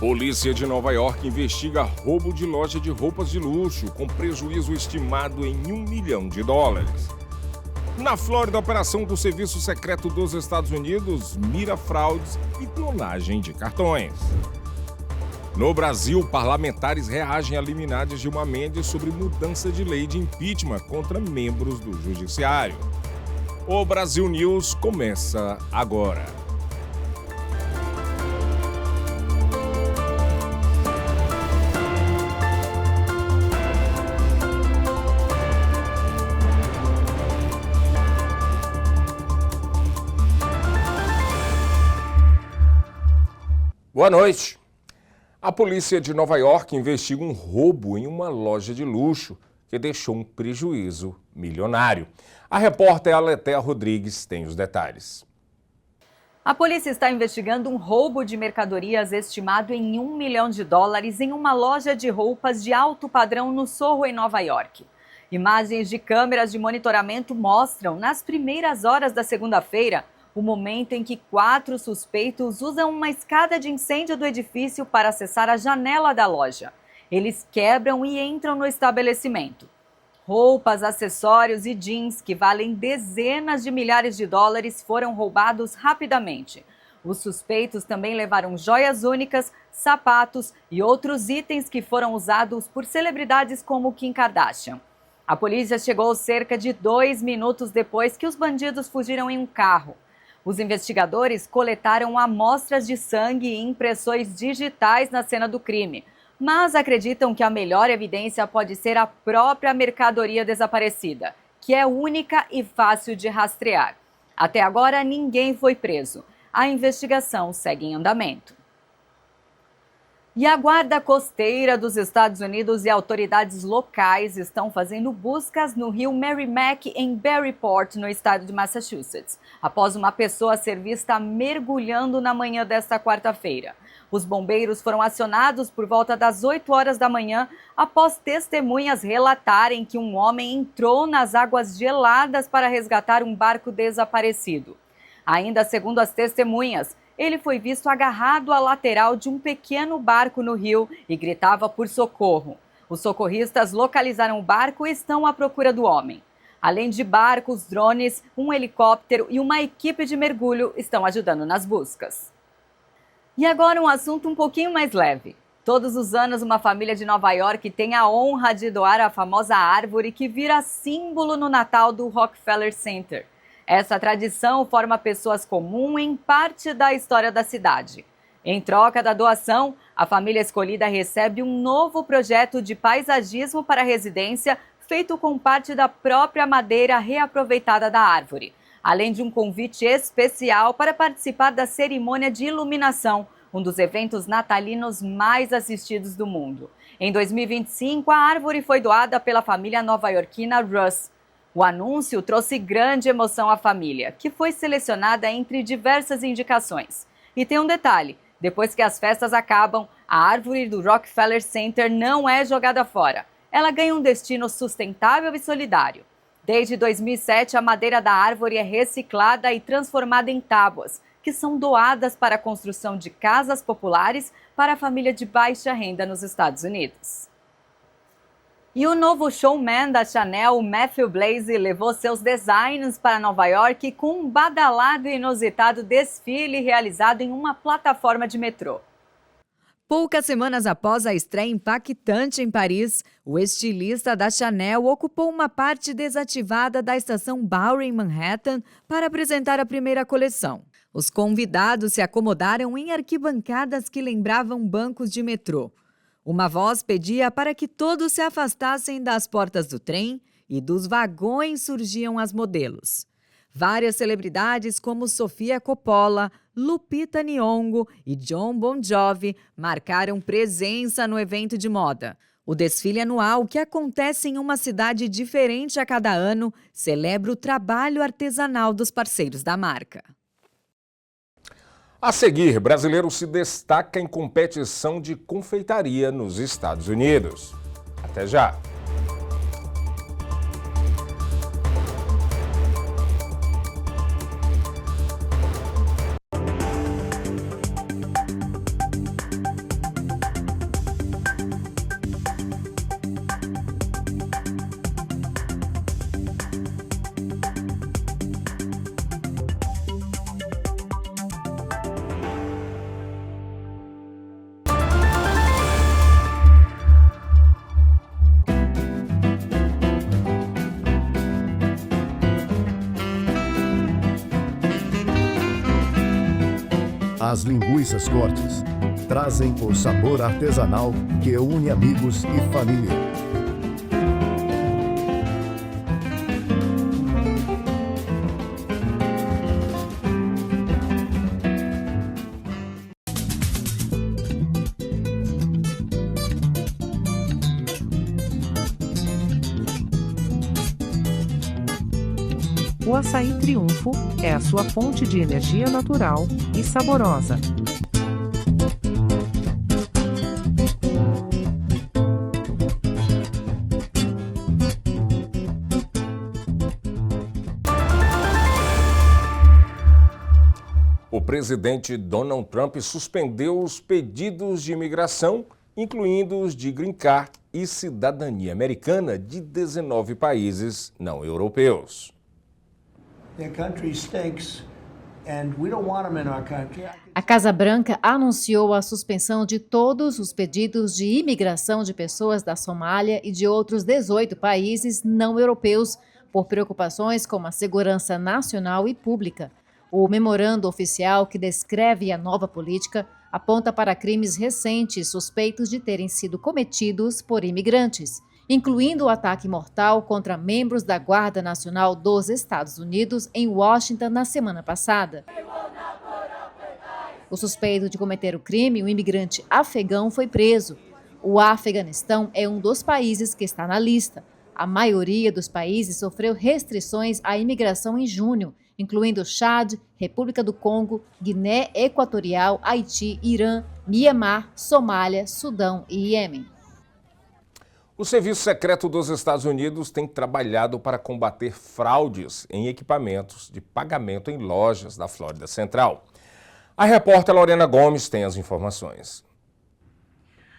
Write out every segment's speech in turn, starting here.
Polícia de Nova York investiga roubo de loja de roupas de luxo com prejuízo estimado em $1 milhão. Na Flórida, a operação do Serviço Secreto dos Estados Unidos mira fraudes e clonagem de cartões. No Brasil, parlamentares reagem a liminar de Gilmar Mendes sobre mudança de lei de impeachment contra membros do Judiciário. O Brasil News começa agora. Boa noite. A polícia de Nova York investiga um roubo em uma loja de luxo que deixou um prejuízo milionário. A repórter Aletea Rodrigues tem os detalhes. A polícia está investigando um roubo de mercadorias estimado em $1 milhão em uma loja de roupas de alto padrão no Soho, em Nova York. Imagens de câmeras de monitoramento mostram, nas primeiras horas da segunda-feira, o momento em que 4 suspeitos usam uma escada de incêndio do edifício para acessar a janela da loja. Eles quebram e entram no estabelecimento. Roupas, acessórios e jeans que valem dezenas de milhares de dólares foram roubados rapidamente. Os suspeitos também levaram joias únicas, sapatos e outros itens que foram usados por celebridades como Kim Kardashian. A polícia chegou cerca de 2 minutos depois que os bandidos fugiram em um carro. Os investigadores coletaram amostras de sangue e impressões digitais na cena do crime, mas acreditam que a melhor evidência pode ser a própria mercadoria desaparecida, que é única e fácil de rastrear. Até agora, ninguém foi preso. A investigação segue em andamento. E a Guarda Costeira dos Estados Unidos e autoridades locais estão fazendo buscas no rio Merrimack, em Berryport, no estado de Massachusetts, após uma pessoa ser vista mergulhando na manhã desta quarta-feira. Os bombeiros foram acionados por volta das 8 horas da manhã, após testemunhas relatarem que um homem entrou nas águas geladas para resgatar um barco desaparecido. Ainda segundo as testemunhas, ele foi visto agarrado à lateral de um pequeno barco no rio e gritava por socorro. Os socorristas localizaram o barco e estão à procura do homem. Além de barcos, drones, um helicóptero e uma equipe de mergulho estão ajudando nas buscas. E agora um assunto um pouquinho mais leve. Todos os anos, uma família de Nova York tem a honra de doar a famosa árvore que vira símbolo no Natal do Rockefeller Center. Essa tradição forma pessoas comuns em parte da história da cidade. Em troca da doação, a família escolhida recebe um novo projeto de paisagismo para a residência, feito com parte da própria madeira reaproveitada da árvore, além de um convite especial para participar da cerimônia de iluminação, um dos eventos natalinos mais assistidos do mundo. Em 2025, a árvore foi doada pela família nova-iorquina Russ. O anúncio trouxe grande emoção à família, que foi selecionada entre diversas indicações. E tem um detalhe: depois que as festas acabam, a árvore do Rockefeller Center não é jogada fora. Ela ganha um destino sustentável e solidário. Desde 2007, a madeira da árvore é reciclada e transformada em tábuas, que são doadas para a construção de casas populares para a família de baixa renda nos Estados Unidos. E o novo showman da Chanel, o Matthew Blaze, levou seus designs para Nova York com um badalado e inusitado desfile realizado em uma plataforma de metrô. Poucas semanas após a estreia impactante em Paris, o estilista da Chanel ocupou uma parte desativada da estação Bowery, em Manhattan, para apresentar a primeira coleção. Os convidados se acomodaram em arquibancadas que lembravam bancos de metrô. Uma voz pedia para que todos se afastassem das portas do trem e dos vagões surgiam as modelos. Várias celebridades como Sofia Coppola, Lupita Nyong'o e Jon Bon Jovi marcaram presença no evento de moda. O desfile anual, que acontece em uma cidade diferente a cada ano, celebra o trabalho artesanal dos parceiros da marca. A seguir, brasileiro se destaca em competição de confeitaria nos Estados Unidos. Até já! As linguiças cortes trazem o sabor artesanal que une amigos e família. O açaí Triunfo é a sua fonte de energia natural e saborosa. O presidente Donald Trump suspendeu os pedidos de imigração, incluindo os de green card e cidadania americana de 19 países não europeus. A Casa Branca anunciou a suspensão de todos os pedidos de imigração de pessoas da Somália e de outros 18 países não europeus por preocupações com a segurança nacional e pública. O memorando oficial que descreve a nova política aponta para crimes recentes suspeitos de terem sido cometidos por imigrantes, incluindo o ataque mortal contra membros da Guarda Nacional dos Estados Unidos em Washington na semana passada. O suspeito de cometer o crime, um imigrante afegão, foi preso. O Afeganistão é um dos países que está na lista. A maioria dos países sofreu restrições à imigração em junho, incluindo Chad, República do Congo, Guiné Equatorial, Haiti, Irã, Mianmar, Somália, Sudão e Iêmen. O Serviço Secreto dos Estados Unidos tem trabalhado para combater fraudes em equipamentos de pagamento em lojas da Flórida Central. A repórter Lorena Gomes tem as informações.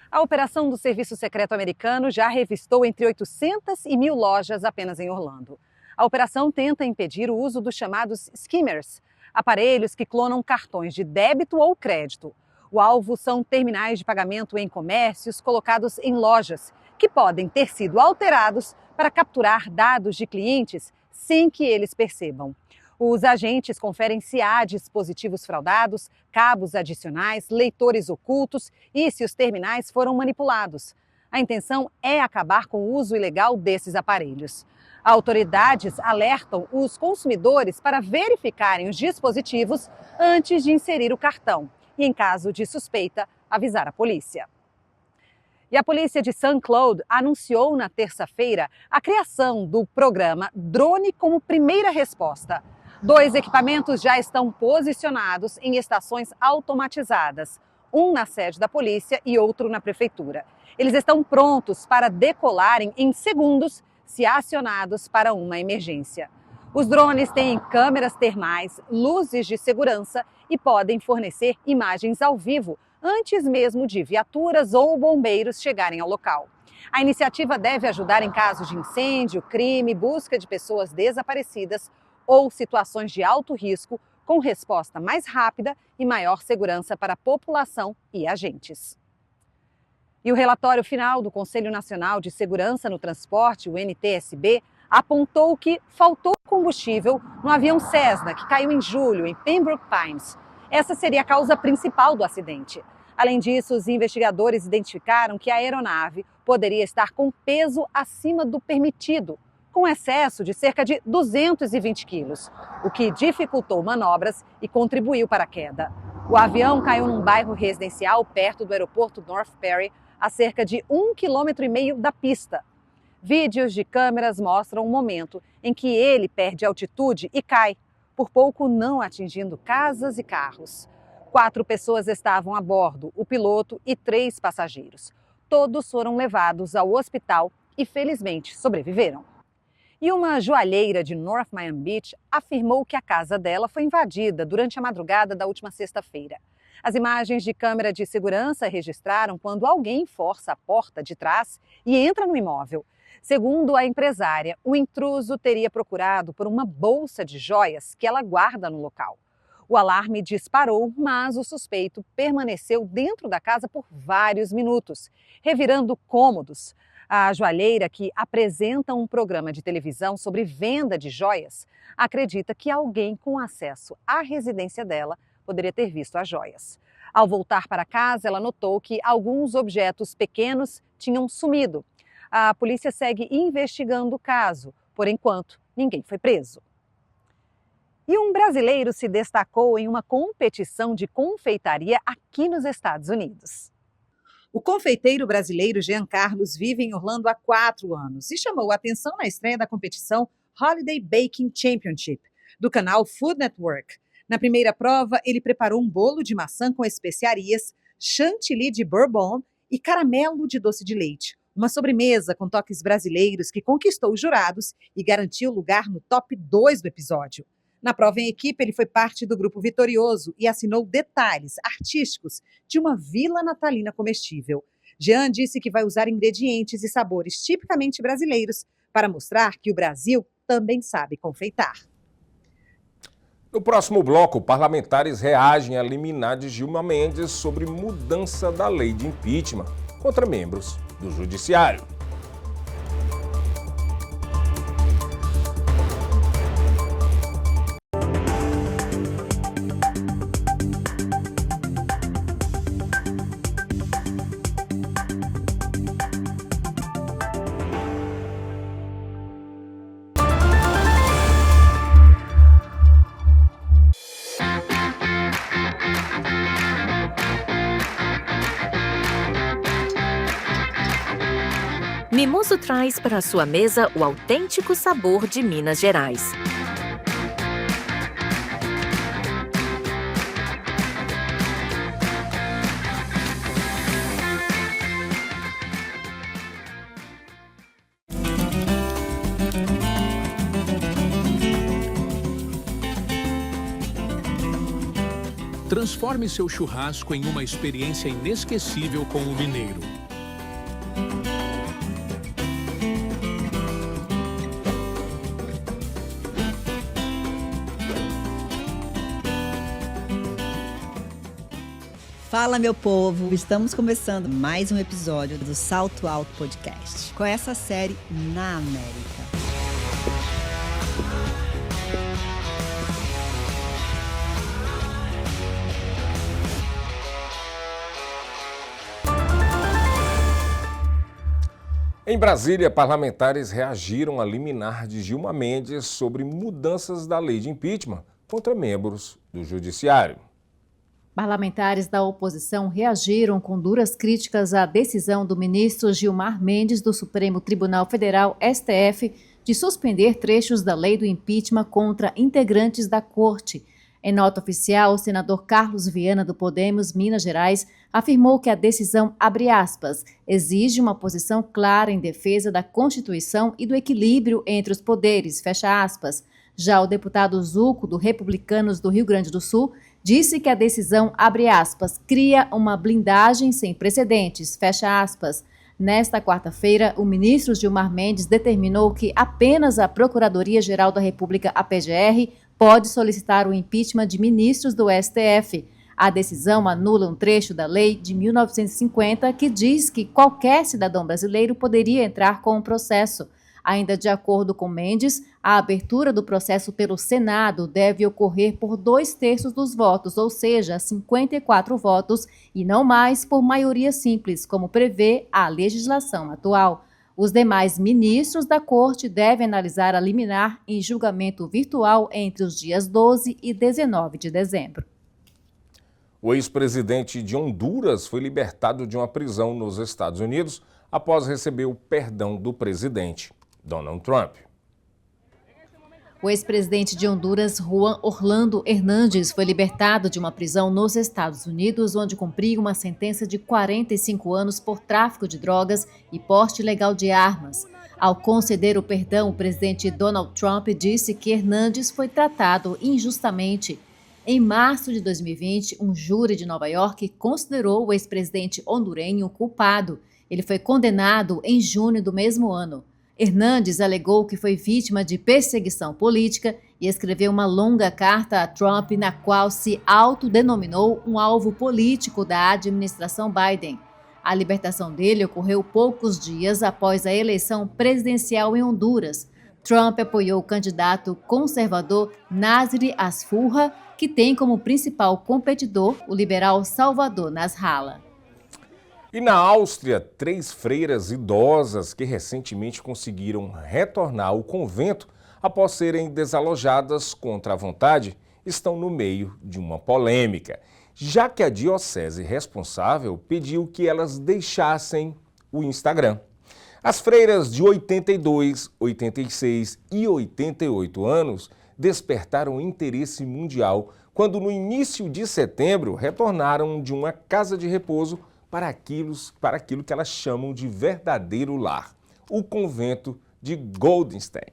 A operação do Serviço Secreto americano já revistou entre 800 e 1.000 lojas apenas em Orlando. A operação tenta impedir o uso dos chamados skimmers, aparelhos que clonam cartões de débito ou crédito. O alvo são terminais de pagamento em comércios colocados em lojas, que podem ter sido alterados para capturar dados de clientes sem que eles percebam. Os agentes conferem se há dispositivos fraudados, cabos adicionais, leitores ocultos e se os terminais foram manipulados. A intenção é acabar com o uso ilegal desses aparelhos. Autoridades alertam os consumidores para verificarem os dispositivos antes de inserir o cartão e, em caso de suspeita, avisar a polícia. E a polícia de St. Cloud anunciou na terça-feira a criação do programa Drone como Primeira Resposta. 2 equipamentos já estão posicionados em estações automatizadas, um na sede da polícia e outro na prefeitura. Eles estão prontos para decolarem em segundos se acionados para uma emergência. Os drones têm câmeras termais, luzes de segurança e podem fornecer imagens ao vivo antes mesmo de viaturas ou bombeiros chegarem ao local. A iniciativa deve ajudar em casos de incêndio, crime, busca de pessoas desaparecidas ou situações de alto risco, com resposta mais rápida e maior segurança para a população e agentes. E o relatório final do Conselho Nacional de Segurança no Transporte, o NTSB, apontou que faltou combustível no avião Cessna, que caiu em julho, em Pembroke Pines. Essa seria a causa principal do acidente. Além disso, os investigadores identificaram que a aeronave poderia estar com peso acima do permitido, com excesso de cerca de 220 quilos, o que dificultou manobras e contribuiu para a queda. O avião caiu num bairro residencial perto do aeroporto North Perry, a cerca de 1,5 km da pista. Vídeos de câmeras mostram o momento em que ele perde altitude e cai, por pouco não atingindo casas e carros. 4 pessoas estavam a bordo, o piloto e 3 passageiros. Todos foram levados ao hospital e, felizmente, sobreviveram. E uma joalheira de North Miami Beach afirmou que a casa dela foi invadida durante a madrugada da última sexta-feira. As imagens de câmera de segurança registraram quando alguém força a porta de trás e entra no imóvel. Segundo a empresária, o intruso teria procurado por uma bolsa de joias que ela guarda no local. O alarme disparou, mas o suspeito permaneceu dentro da casa por vários minutos, revirando cômodos. A joalheira, que apresenta um programa de televisão sobre venda de joias, acredita que alguém com acesso à residência dela poderia ter visto as joias. Ao voltar para casa, ela notou que alguns objetos pequenos tinham sumido. A polícia segue investigando o caso. Por enquanto, ninguém foi preso. E um brasileiro se destacou em uma competição de confeitaria aqui nos Estados Unidos. O confeiteiro brasileiro Jean Carlos vive em Orlando há 4 anos e chamou a atenção na estreia da competição Holiday Baking Championship, do canal Food Network. Na primeira prova, ele preparou um bolo de maçã com especiarias, chantilly de bourbon e caramelo de doce de leite. Uma sobremesa com toques brasileiros que conquistou os jurados e garantiu lugar no top 2 do episódio. Na prova em equipe, ele foi parte do grupo vitorioso e assinou detalhes artísticos de uma vila natalina comestível. Jean disse que vai usar ingredientes e sabores tipicamente brasileiros para mostrar que o Brasil também sabe confeitar. No próximo bloco, parlamentares reagem à liminar de Gilmar Mendes sobre mudança da lei de impeachment contra membros do Judiciário. Mimoso traz para a sua mesa o autêntico sabor de Minas Gerais. Transforme seu churrasco em uma experiência inesquecível com o mineiro. Fala, meu povo! Estamos começando mais um episódio do Salto Alto Podcast, com essa série na América. Em Brasília, parlamentares reagiram à liminar de Gilmar Mendes sobre mudanças da lei de impeachment contra membros do Judiciário. Parlamentares da oposição reagiram com duras críticas à decisão do ministro Gilmar Mendes do Supremo Tribunal Federal, STF, de suspender trechos da lei do impeachment contra integrantes da corte. Em nota oficial, o senador Carlos Viana, do Podemos, Minas Gerais, afirmou que a decisão, abre aspas, exige uma posição clara em defesa da Constituição e do equilíbrio entre os poderes, fecha aspas. Já o deputado Zuco, do Republicanos do Rio Grande do Sul, disse que a decisão, abre aspas, cria uma blindagem sem precedentes, fecha aspas. Nesta quarta-feira, o ministro Gilmar Mendes determinou que apenas a Procuradoria-Geral da República, a PGR, pode solicitar o impeachment de ministros do STF. A decisão anula um trecho da lei de 1950 que diz que qualquer cidadão brasileiro poderia entrar com o processo. Ainda de acordo com Mendes, a abertura do processo pelo Senado deve ocorrer por 2/3 dos votos, ou seja, 54 votos, e não mais por maioria simples, como prevê a legislação atual. Os demais ministros da Corte devem analisar a liminar em julgamento virtual entre os dias 12 e 19 de dezembro. O ex-presidente de Honduras foi libertado de uma prisão nos Estados Unidos após receber o perdão do presidente Donald Trump. O ex-presidente de Honduras, Juan Orlando Hernández, foi libertado de uma prisão nos Estados Unidos, onde cumpriu uma sentença de 45 anos por tráfico de drogas e porte ilegal de armas. Ao conceder o perdão, o presidente Donald Trump disse que Hernández foi tratado injustamente. Em março de 2020, um júri de Nova York considerou o ex-presidente hondurenho culpado. Ele foi condenado em junho do mesmo ano. Hernández alegou que foi vítima de perseguição política e escreveu uma longa carta a Trump na qual se autodenominou um alvo político da administração Biden. A libertação dele ocorreu poucos dias após a eleição presidencial em Honduras. Trump apoiou o candidato conservador Nasri Asfurra, que tem como principal competidor o liberal Salvador Nasrallah. E na Áustria, 3 freiras idosas que recentemente conseguiram retornar ao convento após serem desalojadas contra a vontade, estão no meio de uma polêmica, já que a diocese responsável pediu que elas deixassem o Instagram. As freiras de 82, 86 e 88 anos despertaram interesse mundial quando, no início de setembro, retornaram de uma casa de repouso para aquilo que elas chamam de verdadeiro lar, o convento de Goldenstein.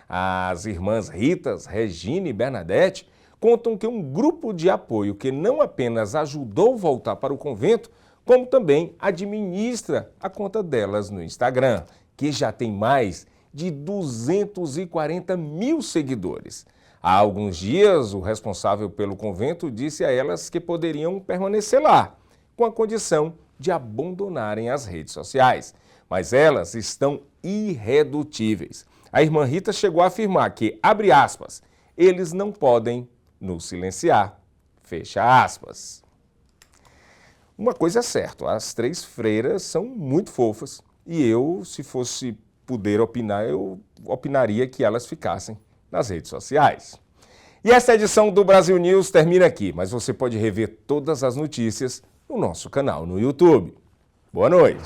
As irmãs Ritas, Regina e Bernadette contam que um grupo de apoio que não apenas ajudou a voltar para o convento, como também administra a conta delas no Instagram, que já tem mais de 240 mil seguidores. Há alguns dias, o responsável pelo convento disse a elas que poderiam permanecer lá, com a condição de abandonarem as redes sociais. Mas elas estão irredutíveis. A irmã Rita chegou a afirmar que, abre aspas, eles não podem nos silenciar, fecha aspas. Uma coisa é certa, as 3 freiras são muito fofas e eu, se fosse poder opinar, eu opinaria que elas ficassem nas redes sociais. E esta edição do Brasil News termina aqui, mas você pode rever todas as notícias no nosso canal no YouTube. Boa noite!